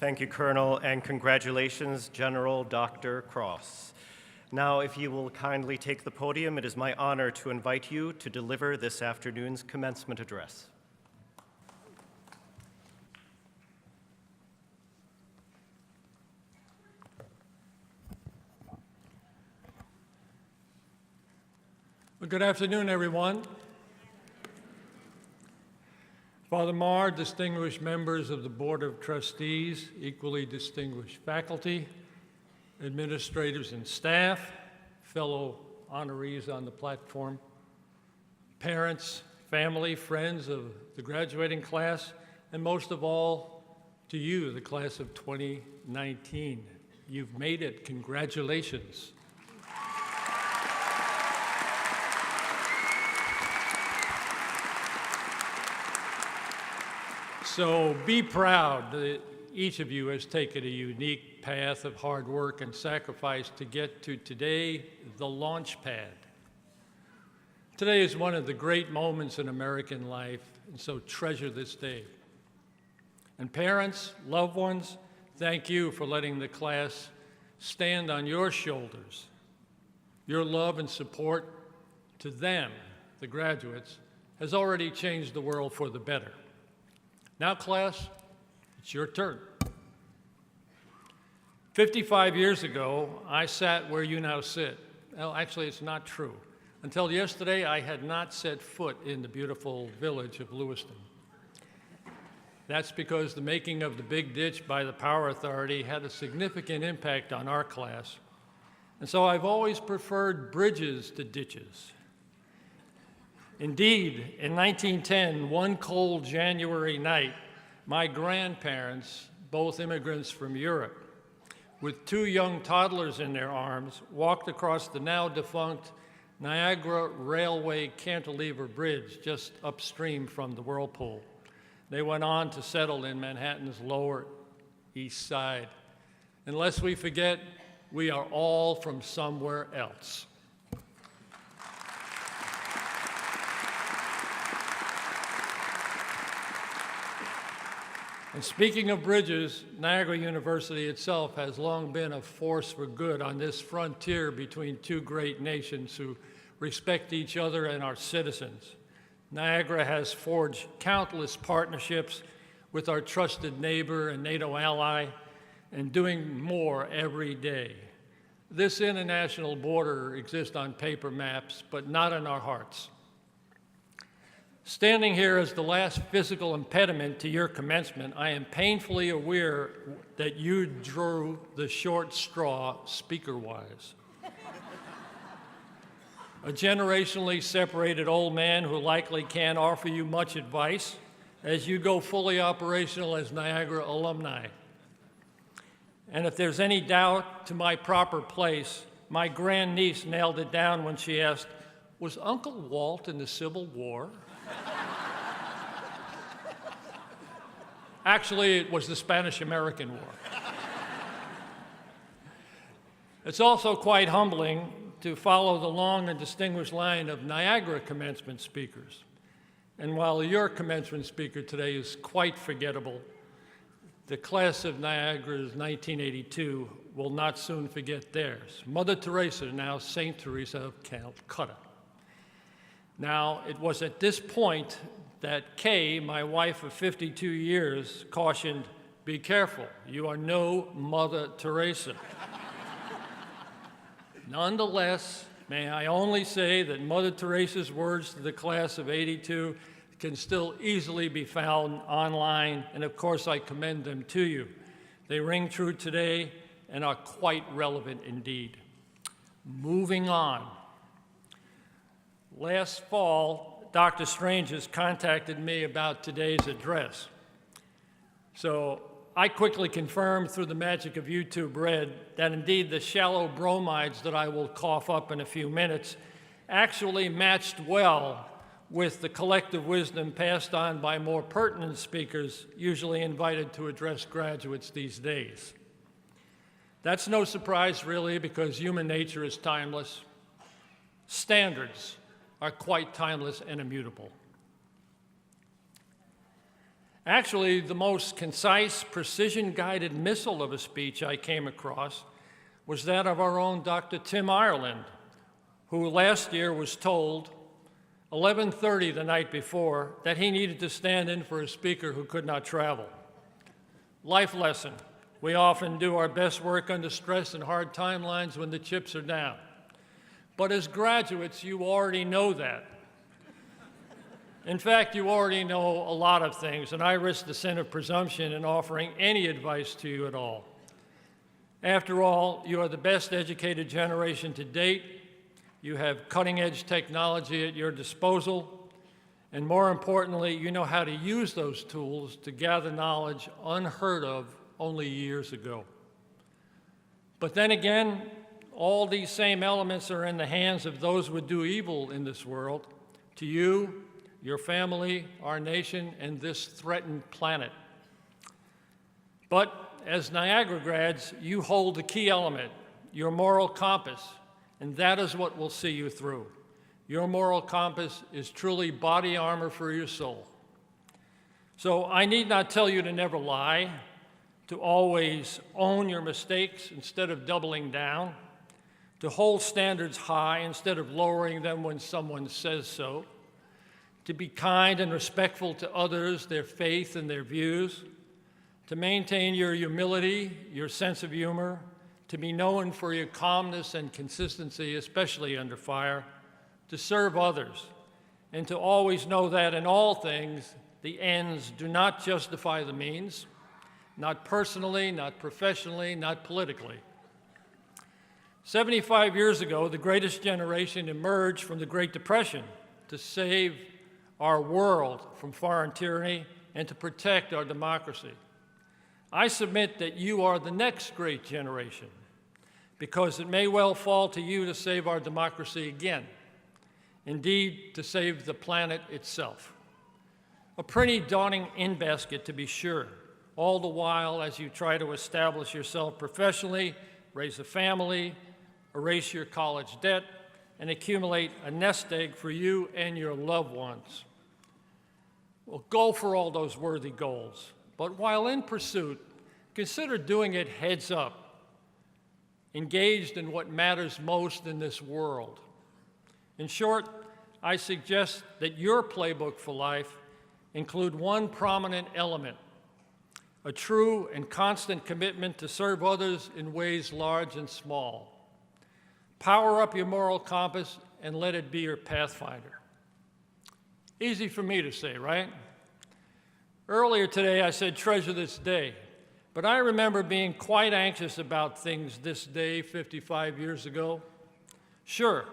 Thank you, Colonel, and congratulations, General Dr. Kross. Now, if you will kindly take the podium, it is my honor to invite you to deliver this afternoon's commencement address. Well, good afternoon, everyone. Father Marr, distinguished members of the Board of Trustees, equally distinguished faculty, administrators and staff, fellow honorees on the platform, parents, family, friends of the graduating class, and most of all, to you, the class of 2019. You've made it. Congratulations. So be proud that each of you has taken a unique path of hard work and sacrifice to get to today, the launch pad. Today is one of the great moments in American life, and so treasure this day. And parents, loved ones, thank you for letting the class stand on your shoulders. Your love and support to them, the graduates, has already changed the world for the better. Now, class, it's your turn. 55 years ago, I sat where you now sit. Well, actually, it's not true. Until yesterday, I had not set foot in the beautiful village of Lewiston. That's because the making of the Big Ditch by the Power Authority had a significant impact on our class. And so I've always preferred bridges to ditches. Indeed, in 1910, one cold January night, my grandparents, both immigrants from Europe, with two young toddlers in their arms, walked across the now defunct Niagara Railway Cantilever Bridge just upstream from the Whirlpool. They went on to settle in Manhattan's Lower East Side. And lest we forget, we are all from somewhere else. And speaking of bridges, Niagara University itself has long been a force for good on this frontier between two great nations who respect each other and our citizens. Niagara has forged countless partnerships with our trusted neighbor and NATO ally, and doing more every day. This international border exists on paper maps, but not in our hearts. Standing here as the last physical impediment to your commencement, I am painfully aware that you drew the short straw speaker-wise. A generationally separated old man who likely can't offer you much advice as you go fully operational as Niagara alumni. And if there's any doubt to my proper place, my grandniece nailed it down when she asked, "Was Uncle Walt in the Civil War?" Actually, it was the Spanish-American War. It's also quite humbling to follow the long and distinguished line of Niagara commencement speakers. And while your commencement speaker today is quite forgettable, the class of Niagara's 1982 will not soon forget theirs. Mother Teresa, now Saint Teresa of Calcutta. Now, it was at this point that Kay, my wife of 52 years, cautioned, "Be careful, you are no Mother Teresa." Nonetheless, may I only say that Mother Teresa's words to the class of '82 can still easily be found online, and of course I commend them to you. They ring true today and are quite relevant indeed. Moving on. Last fall, Dr. Strange has contacted me about today's address. So I quickly confirmed through the magic of YouTube Red that indeed the shallow bromides that I will cough up in a few minutes actually matched well with the collective wisdom passed on by more pertinent speakers usually invited to address graduates these days. That's no surprise, really, because human nature is timeless. Standards are quite timeless and immutable. Actually, the most concise, precision-guided missile of a speech I came across was that of our own Dr. Tim Ireland, who last year was told, 11:30 the night before, that he needed to stand in for a speaker who could not travel. Life lesson: we often do our best work under stress and hard timelines when the chips are down. But as graduates, you already know that. In fact, you already know a lot of things, and I risk the sin of presumption in offering any advice to you at all. After all, you are the best educated generation to date. You have cutting-edge technology at your disposal, and more importantly, you know how to use those tools to gather knowledge unheard of only years ago. But then again, all these same elements are in the hands of those who would do evil in this world, to you, your family, our nation, and this threatened planet. But as Niagara grads, you hold the key element, your moral compass, and that is what will see you through. Your moral compass is truly body armor for your soul. So I need not tell you to never lie, to always own your mistakes instead of doubling down, to hold standards high instead of lowering them when someone says so, to be kind and respectful to others, their faith and their views, to maintain your humility, your sense of humor, to be known for your calmness and consistency, especially under fire, to serve others, and to always know that in all things, the ends do not justify the means, not personally, not professionally, not politically. 75 years ago, the greatest generation emerged from the Great Depression to save our world from foreign tyranny and to protect our democracy. I submit that you are the next great generation, because it may well fall to you to save our democracy again, indeed, to save the planet itself. A pretty daunting in-basket, to be sure, all the while as you try to establish yourself professionally, raise a family, erase your college debt, and accumulate a nest egg for you and your loved ones. Well, go for all those worthy goals, but while in pursuit, consider doing it heads up, engaged in what matters most in this world. In short, I suggest that your playbook for life include one prominent element: a true and constant commitment to serve others in ways large and small. Power up your moral compass and let it be your pathfinder. Easy for me to say, right? Earlier today, I said treasure this day, but I remember being quite anxious about things this day 55 years ago. Sure,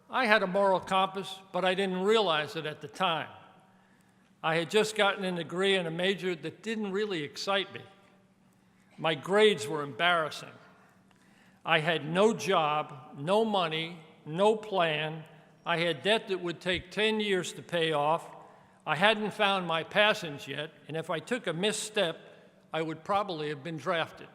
I had a moral compass, but I didn't realize it at the time. I had just gotten a degree in a major that didn't really excite me. My grades were embarrassing. I had no job, no money, no plan. I had debt that would take 10 years to pay off. I hadn't found my passage yet, and if I took a misstep, I would probably have been drafted.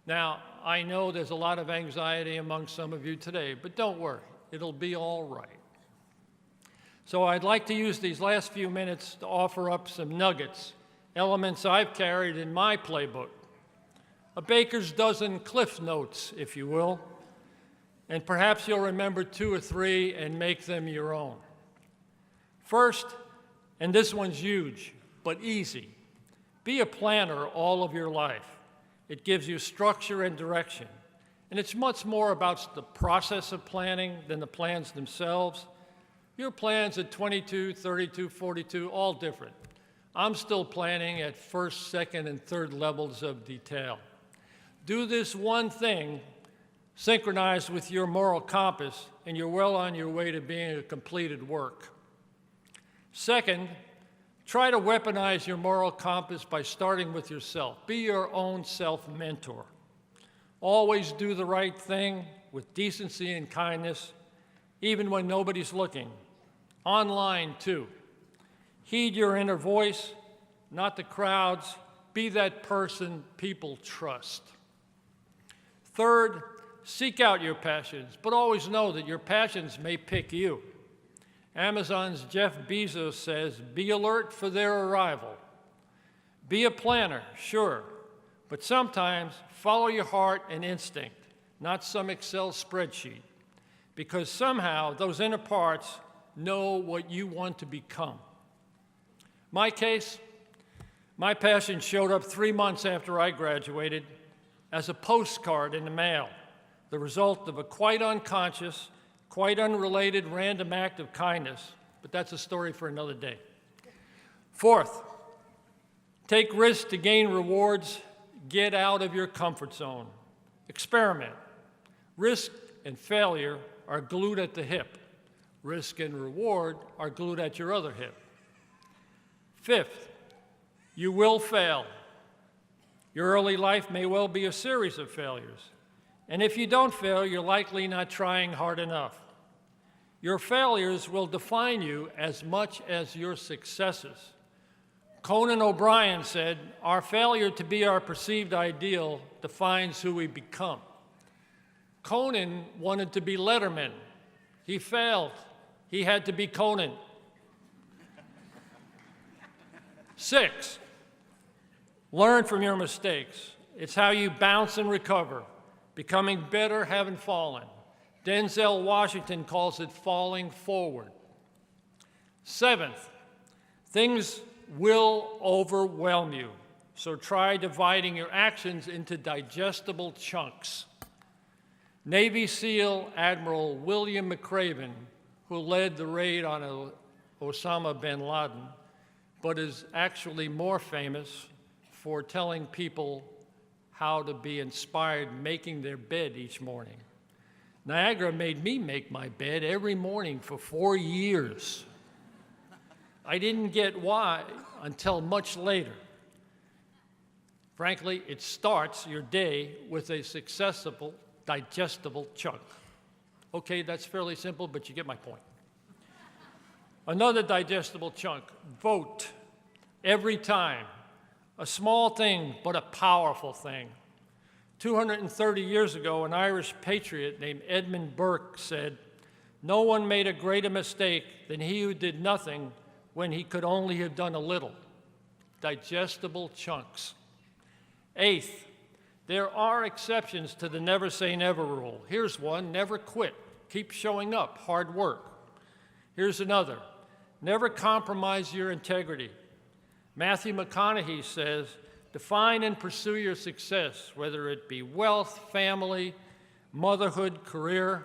Now, I know there's a lot of anxiety among some of you today, but don't worry, it'll be all right. So I'd like to use these last few minutes to offer up some nuggets, elements I've carried in my playbook. A baker's dozen Cliff Notes, if you will, and perhaps you'll remember 2 or 3 and make them your own. First, and this one's huge, but easy, be a planner all of your life. It gives you structure and direction, and it's much more about the process of planning than the plans themselves. Your plans at 22, 32, 42, all different. I'm still planning at first, second, and third levels of detail. Do this one thing synchronized with your moral compass, and you're well on your way to being a completed work. Second, try to weaponize your moral compass by starting with yourself. Be your own self-mentor. Always do the right thing with decency and kindness, even when nobody's looking. Online, too. Heed your inner voice, not the crowd's. Be that person people trust. Third, seek out your passions, but always know that your passions may pick you. Amazon's Jeff Bezos says, be alert for their arrival. Be a planner, sure, but sometimes follow your heart and instinct, not some Excel spreadsheet, because somehow those inner parts know what you want to become. My case, my passion showed up 3 months after I graduated as a postcard in the mail, the result of a quite unconscious, quite unrelated random act of kindness, but that's a story for another day. Fourth, take risks to gain rewards. Get out of your comfort zone. Experiment. Risk and failure are glued at the hip. Risk and reward are glued at your other hip. Fifth, you will fail. Your early life may well be a series of failures. And if you don't fail, you're likely not trying hard enough. Your failures will define you as much as your successes. Conan O'Brien said, our failure to be our perceived ideal defines who we become. Conan wanted to be Letterman. He failed. He had to be Conan. 6, learn from your mistakes. It's how you bounce and recover, becoming better having fallen. Denzel Washington calls it falling forward. 7th, things will overwhelm you, so try dividing your actions into digestible chunks. Navy SEAL Admiral William McRaven, who led the raid on Osama bin Laden, but is actually more famous for telling people how to be inspired making their bed each morning. Niagara made me make my bed every morning for 4 years. I didn't get why until much later. Frankly, it starts your day with a successful, digestible chunk. Okay, that's fairly simple, but you get my point. Another digestible chunk, vote. Every time. A small thing, but a powerful thing. 230 years ago, an Irish patriot named Edmund Burke said, no one made a greater mistake than he who did nothing when he could only have done a little. Digestible chunks. 8th, there are exceptions to the never say never rule. Here's one, never quit. Keep showing up, hard work. Here's another, never compromise your integrity. Matthew McConaughey says, define and pursue your success, whether it be wealth, family, motherhood, career,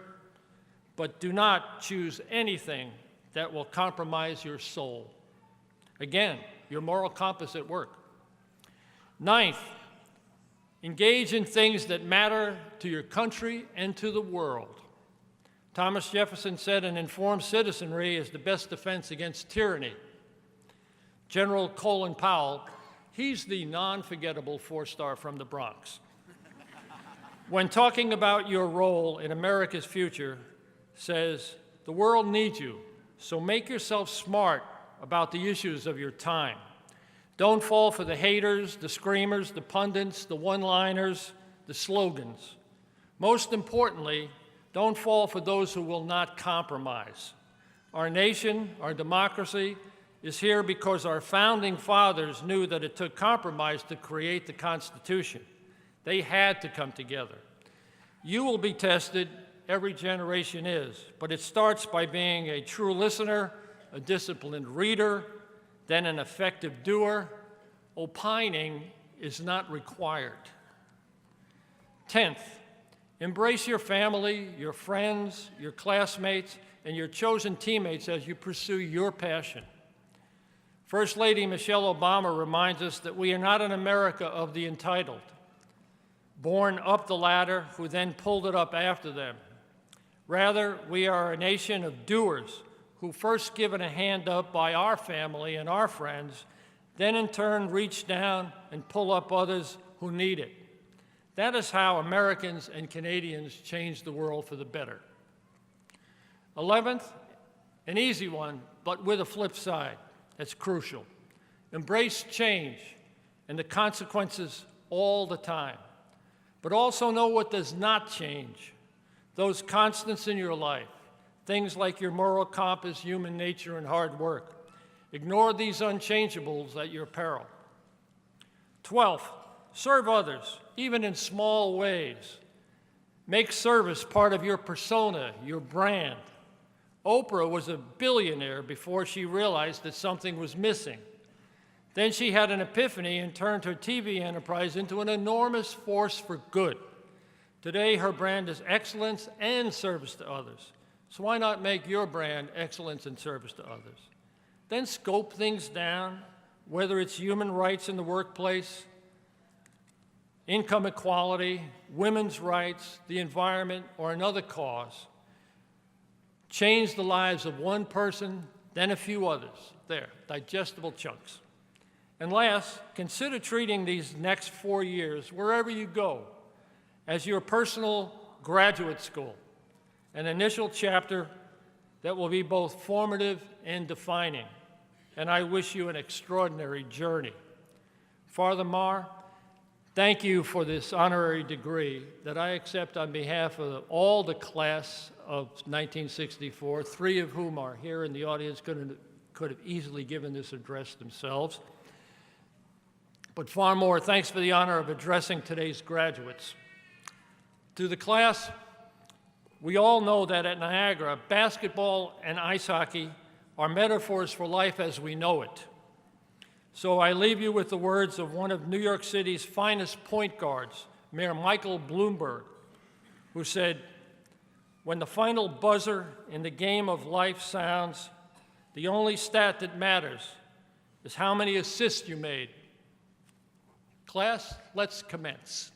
but do not choose anything that will compromise your soul. Again, your moral compass at work. 9th, engage in things that matter to your country and to the world. Thomas Jefferson said an informed citizenry is the best defense against tyranny. General Colin Powell, he's the non-forgettable 4-star from the Bronx. When talking about your role in America's future, says, the world needs you, so make yourself smart about the issues of your time. Don't fall for the haters, the screamers, the pundits, the one-liners, the slogans. Most importantly, don't fall for those who will not compromise. Our nation, our democracy, is here because our founding fathers knew that it took compromise to create the Constitution. They had to come together. You will be tested, every generation is, but it starts by being a true listener, a disciplined reader, then an effective doer. Opining is not required. 10th, embrace your family, your friends, your classmates, and your chosen teammates as you pursue your passion. First Lady Michelle Obama reminds us that we are not an America of the entitled, born up the ladder who then pulled it up after them. Rather, we are a nation of doers who first given a hand up by our family and our friends, then in turn reach down and pull up others who need it. That is how Americans and Canadians change the world for the better. 11th, an easy one, but with a flip side. That's crucial. Embrace change and the consequences all the time, but also know what does not change. Those constants in your life, things like your moral compass, human nature, and hard work. Ignore these unchangeables at your peril. 12th, serve others, even in small ways. Make service part of your persona, your brand. Oprah was a billionaire before she realized that something was missing. Then she had an epiphany and turned her TV enterprise into an enormous force for good. Today, her brand is excellence and service to others. So why not make your brand excellence and service to others? Then scope things down, whether it's human rights in the workplace, income equality, women's rights, the environment, or another cause. Change the lives of one person, then a few others. There, digestible chunks. And last, consider treating these next 4 years, wherever you go, as your personal graduate school, an initial chapter that will be both formative and defining. And I wish you an extraordinary journey. Furthermore, thank you for this honorary degree that I accept on behalf of all the class of 1964, 3 of whom are here in the audience, could have easily given this address themselves. But far more, thanks for the honor of addressing today's graduates. To the class, we all know that at Niagara, basketball and ice hockey are metaphors for life as we know it. So I leave you with the words of one of New York City's finest point guards, Mayor Michael Bloomberg, who said, "When the final buzzer in the game of life sounds, the only stat that matters is how many assists you made." Class, let's commence.